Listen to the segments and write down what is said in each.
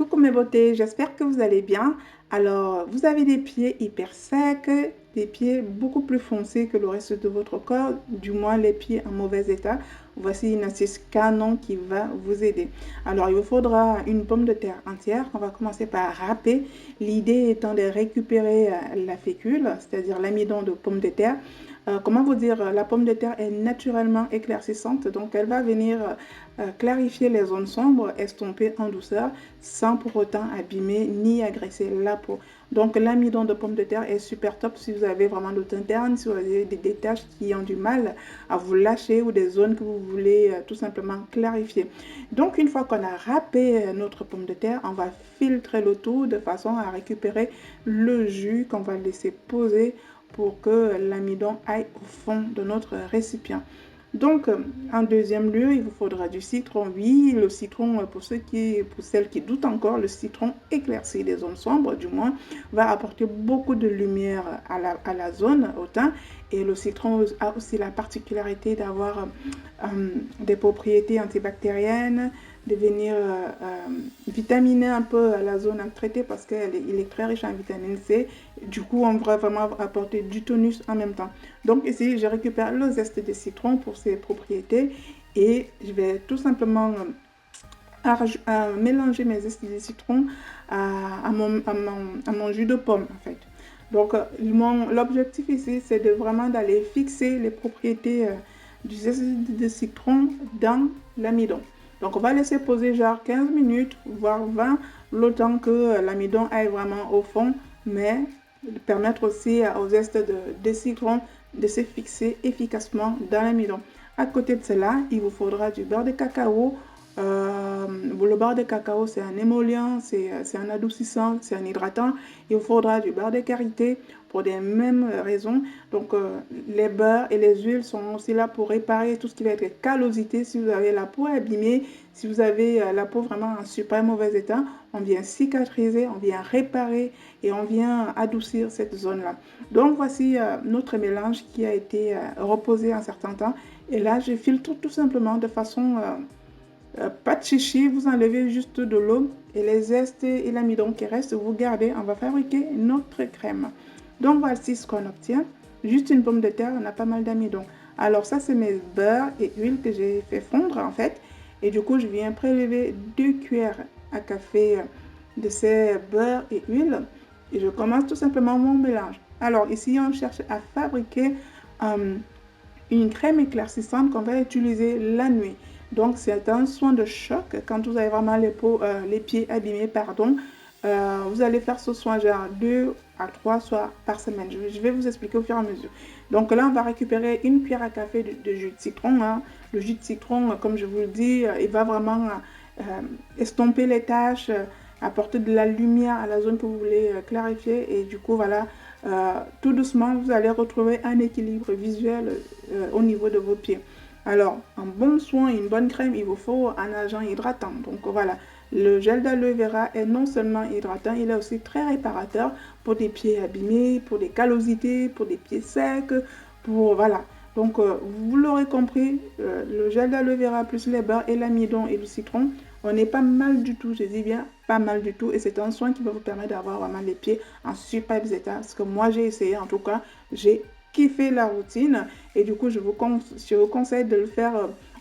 coucou mes beautés, j'espère que vous allez bien. Alors, vous avez des pieds hyper secs, des pieds beaucoup plus foncés que le reste de votre corps, du moins les pieds en mauvais état. Voici une astuce canon qui va vous aider. Alors, il vous faudra une pomme de terre entière qu'on va commencer par râper. L'idée étant de récupérer la fécule, c'est-à-dire l'amidon de pomme de terre. Comment vous dire, la pomme de terre est naturellement éclaircissante, donc elle va venir clarifier les zones sombres, estomper en douceur, sans pour autant abîmer ni agresser la peau. Donc l'amidon de pomme de terre est super top si vous avez vraiment de teint terne, si vous avez des taches qui ont du mal à vous lâcher ou des zones que vous voulez tout simplement clarifier. Donc une fois qu'on a râpé notre pomme de terre, on va filtrer le tout de façon à récupérer le jus qu'on va laisser poser pour que l'amidon aille au fond de notre récipient. Donc, en deuxième lieu, il vous faudra du citron. Oui, le citron, pour celles qui doutent encore, le citron éclaircit les zones sombres, du moins, va apporter beaucoup de lumière à la zone, au teint. Et le citron a aussi la particularité d'avoir des propriétés antibactériennes, de venir vitaminer un peu la zone à traiter parce qu'il est très riche en vitamine C. Du coup, on va vraiment apporter du tonus en même temps. Donc ici, je récupère le zeste de citron pour ses propriétés et je vais tout simplement mélanger mes zestes de citron à mon jus de pomme en fait. Donc l'objectif ici, c'est de vraiment d'aller fixer les propriétés du zeste de citron dans l'amidon. Donc on va laisser poser genre 15 minutes, voire 20, le temps que l'amidon aille vraiment au fond, mais permettre aussi aux zestes de citron de se fixer efficacement dans l'amidon. À côté de cela, il vous faudra du beurre de cacao. Le beurre de cacao, c'est un émollient, c'est un adoucissant, c'est un hydratant. Il vous faudra du beurre de karité pour les mêmes raisons. Donc, les beurres et les huiles sont aussi là pour réparer tout ce qui va être callosité. Si vous avez la peau abîmée, si vous avez la peau vraiment en super mauvais état, on vient cicatriser, on vient réparer et on vient adoucir cette zone-là. Donc, voici notre mélange qui a été reposé un certain temps. Et là, je filtre tout simplement de façon pas de chichi, vous enlevez juste de l'eau et les zestes et l'amidon qui reste, vous gardez. On va fabriquer notre crème. Donc voici ce qu'on obtient. Juste une pomme de terre, on a pas mal d'amidon. Alors ça, c'est mes beurres et huiles que j'ai fait fondre en fait. Et du coup, je viens prélever 2 cuillères à café de ces beurres et huiles. Et je commence tout simplement mon mélange. Alors ici, on cherche à fabriquer une crème éclaircissante qu'on va utiliser la nuit. Donc, c'est un soin de choc quand vous avez vraiment les pieds abîmés, pardon. Vous allez faire ce soin genre 2 à 3 soirs par semaine. Je vais vous expliquer au fur et à mesure. Donc là, on va récupérer une cuillère à café de jus de citron. Hein. Le jus de citron, comme je vous le dis, il va vraiment estomper les taches, apporter de la lumière à la zone que vous voulez clarifier. Et du coup, voilà, tout doucement, vous allez retrouver un équilibre visuel au niveau de vos pieds. Alors, un bon soin et une bonne crème, il vous faut un agent hydratant. Donc voilà, le gel d'aloe vera est non seulement hydratant, il est aussi très réparateur pour des pieds abîmés, pour des callosités, pour des pieds secs, pour voilà. Donc vous l'aurez compris, le gel d'aloe vera plus les beurres et l'amidon et le citron, on n'est pas mal du tout, je dis bien pas mal du tout. Et c'est un soin qui va vous permettre d'avoir vraiment les pieds en super état. Parce que moi j'ai essayé, en tout cas, j'ai kiffé la routine. Et du coup, je vous conseille de le faire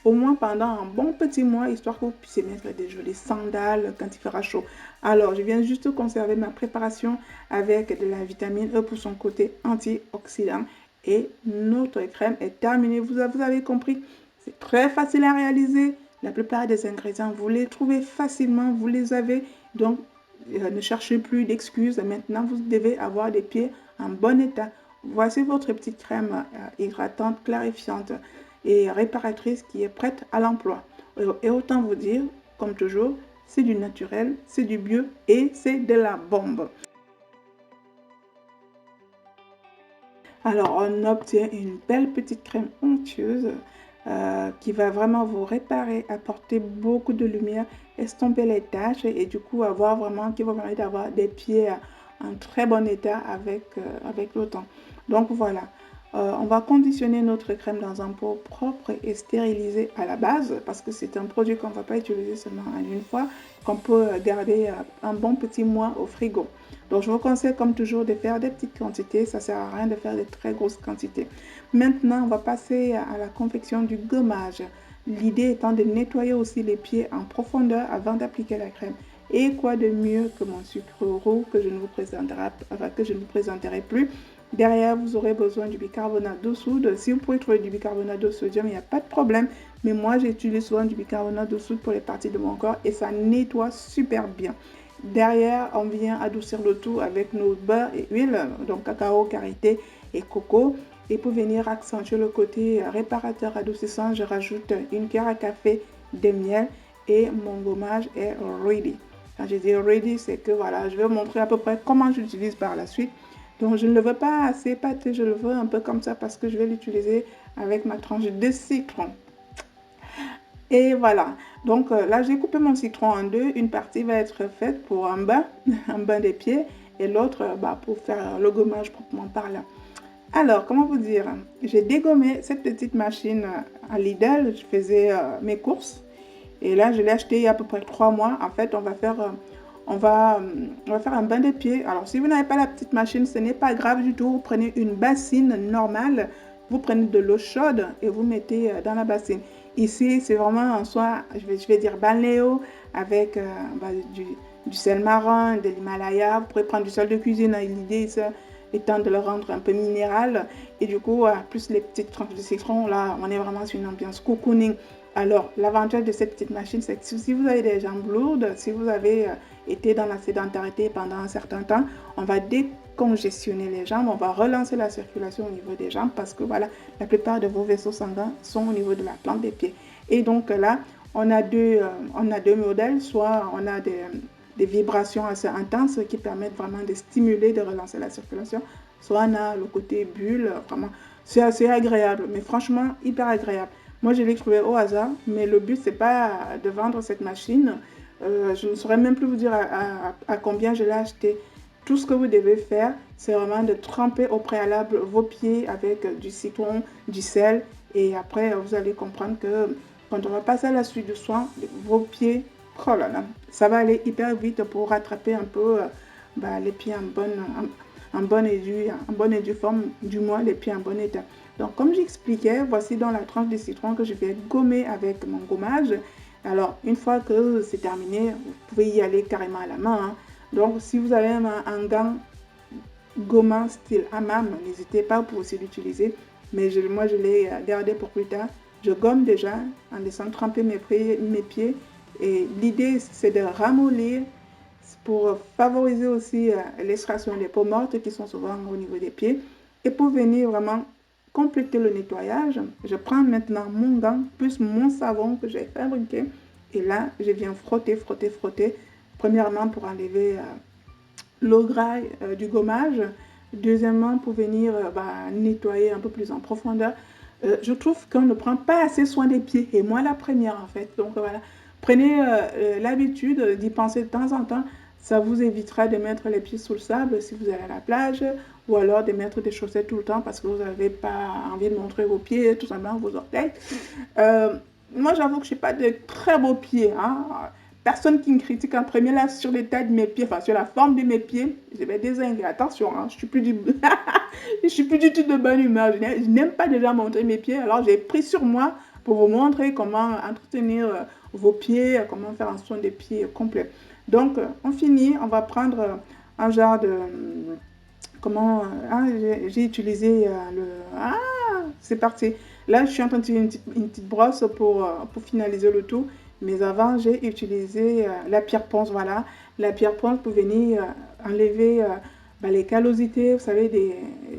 au moins pendant un bon petit mois, histoire que vous puissiez mettre des jolies sandales quand il fera chaud. Alors, je viens juste conserver ma préparation avec de la vitamine E pour son côté antioxydant. Et notre crème est terminée. Vous avez compris, c'est très facile à réaliser. La plupart des ingrédients, vous les trouvez facilement, vous les avez. Donc, ne cherchez plus d'excuses. Maintenant, vous devez avoir des pieds en bon état. Voici votre petite crème hydratante, clarifiante et réparatrice qui est prête à l'emploi. Et autant vous dire, comme toujours, c'est du naturel, c'est du bio et c'est de la bombe. Alors, on obtient une belle petite crème onctueuse qui va vraiment vous réparer, apporter beaucoup de lumière, estomper les taches et du coup avoir vraiment, qui va vous permettre d'avoir des pieds en très bon état avec le temps. Donc voilà. On va conditionner notre crème dans un pot propre et stérilisé à la base parce que c'est un produit qu'on ne va pas utiliser seulement en une fois, qu'on peut garder un bon petit mois au frigo. Donc je vous conseille comme toujours de faire des petites quantités, ça ne sert à rien de faire de très grosses quantités. Maintenant, on va passer à la confection du gommage. L'idée étant de nettoyer aussi les pieds en profondeur avant d'appliquer la crème. Et quoi de mieux que mon sucre roux que je ne vous présenterai plus. Derrière, vous aurez besoin du bicarbonate de soude. Si vous pouvez trouver du bicarbonate de sodium, il n'y a pas de problème. Mais moi, j'utilise souvent du bicarbonate de soude pour les parties de mon corps et ça nettoie super bien. Derrière, on vient adoucir le tout avec nos beurre et huile, donc cacao, karité et coco. Et pour venir accentuer le côté réparateur adoucissant, je rajoute une cuillère à café de miel et mon gommage est ready. Quand je dis ready, c'est que voilà, je vais vous montrer à peu près comment je l'utilise par la suite. Donc, je ne le veux pas assez pâteux, je le veux un peu comme ça parce que je vais l'utiliser avec ma tranche de citron. Et voilà. Donc, là, j'ai coupé mon citron en deux. Une partie va être faite pour un bain, un bain des pieds, et l'autre pour faire le gommage proprement parlant. Alors, comment vous dire? J'ai dégommé cette petite machine à Lidl. Je faisais mes courses. Et là, je l'ai acheté il y a à peu près 3 mois. En fait, on va faire un bain des pieds. Alors, si vous n'avez pas la petite machine, ce n'est pas grave du tout. Vous prenez une bassine normale, vous prenez de l'eau chaude et vous mettez dans la bassine. Ici, c'est vraiment en soi, je vais dire balnéo avec du sel marin, de l'Himalaya. Vous pouvez prendre du sel de cuisine. L'idée étant de le rendre un peu minéral. Et du coup, plus les petites tranches de citron, là, on est vraiment sur une ambiance cocooning. Alors, l'avantage de cette petite machine, c'est que si vous avez des jambes lourdes, si vous avez été dans la sédentarité pendant un certain temps, on va décongestionner les jambes, on va relancer la circulation au niveau des jambes parce que voilà, la plupart de vos vaisseaux sanguins sont au niveau de la plante des pieds. Et donc là, on a deux modèles, soit on a des vibrations assez intenses qui permettent vraiment de stimuler, de relancer la circulation, soit on a le côté bulle, vraiment, c'est assez agréable, mais franchement, hyper agréable. Moi, je l'ai trouvé au hasard, mais le but, c'est pas de vendre cette machine. Je ne saurais même plus vous dire à combien je l'ai acheté. Tout ce que vous devez faire, c'est vraiment de tremper au préalable vos pieds avec du citron, du sel. Et après, vous allez comprendre que quand on va passer à la suite du soin, vos pieds, oh là là, ça va aller hyper vite pour rattraper un peu les pieds en bonne et due forme, du moins les pieds en bon état. Donc, comme j'expliquais, voici dans la tranche de citron que je vais gommer avec mon gommage. Alors, une fois que c'est terminé, vous pouvez y aller carrément à la main. Hein. Donc, si vous avez un gant gommant style hammam, n'hésitez pas pour aussi l'utiliser. Mais moi, je l'ai gardé pour plus tard. Je gomme déjà en laissant tremper mes pieds. Et l'idée, c'est de ramollir pour favoriser aussi l'extraction des peaux mortes qui sont souvent au niveau des pieds. Et pour venir vraiment compléter le nettoyage, je prends maintenant mon gant plus mon savon que j'ai fabriqué. Et là, je viens frotter, frotter, frotter. Premièrement, pour enlever l'eau gras du gommage. Deuxièmement, pour venir nettoyer un peu plus en profondeur. Je trouve qu'on ne prend pas assez soin des pieds. Et moi, la première, en fait. Donc, voilà. Prenez l'habitude d'y penser de temps en temps. Ça vous évitera de mettre les pieds sous le sable si vous allez à la plage ou alors de mettre des chaussettes tout le temps parce que vous n'avez pas envie de montrer vos pieds, tout simplement vos orteils. Moi, j'avoue que je n'ai pas de très beaux pieds. Hein. Personne qui me critique en premier là sur l'état de mes pieds, enfin sur la forme de mes pieds, je vais désinguer. Attention, hein, je suis plus du je suis plus du tout de bonne humeur. Je n'aime pas déjà montrer mes pieds. Alors j'ai pris sur moi pour vous montrer comment entretenir vos pieds, comment faire un soin des pieds complet. Donc on finit, on va prendre un genre de comment j'ai utilisé le c'est parti. Là, je suis en train d'utiliser une petite brosse pour finaliser le tout. Mais avant, j'ai utilisé la pierre ponce, voilà. La pierre ponce pour venir enlever les callosités, vous savez,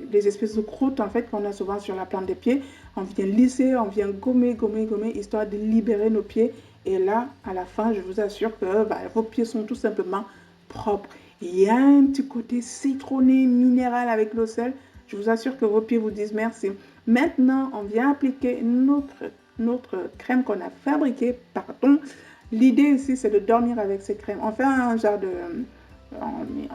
des espèces de croûtes, en fait, qu'on a souvent sur la plante des pieds. On vient lisser, on vient gommer, gommer, gommer, histoire de libérer nos pieds. Et là, à la fin, je vous assure que vos pieds sont tout simplement propres. Il y a un petit côté citronné, minéral avec le sel. Je vous assure que vos pieds vous disent merci. Maintenant, on vient appliquer notre crème qu'on a fabriquée, pardon. L'idée ici, c'est de dormir avec cette crème. On fait un genre de...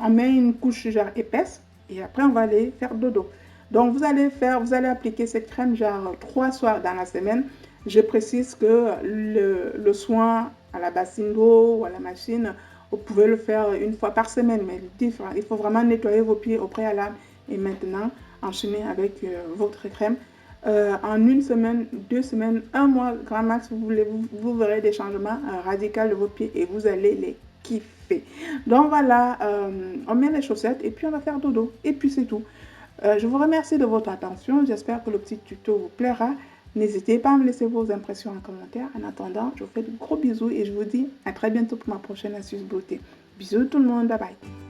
On met une couche genre épaisse et après, on va aller faire dodo. Donc, vous allez appliquer cette crème genre 3 soirs dans la semaine. Je précise que le soin à la bassine d'eau ou à la machine, vous pouvez le faire une fois par semaine, mais il faut vraiment nettoyer vos pieds au préalable et maintenant enchaîner avec votre crème. En une semaine, 2 semaines, un mois, grand max, vous verrez des changements radicaux de vos pieds et vous allez les kiffer. Donc voilà, on met les chaussettes et puis on va faire dodo. Et puis c'est tout. Je vous remercie de votre attention. J'espère que le petit tuto vous plaira. N'hésitez pas à me laisser vos impressions en commentaire. En attendant, je vous fais de gros bisous et je vous dis à très bientôt pour ma prochaine astuce beauté. Bisous tout le monde, bye bye.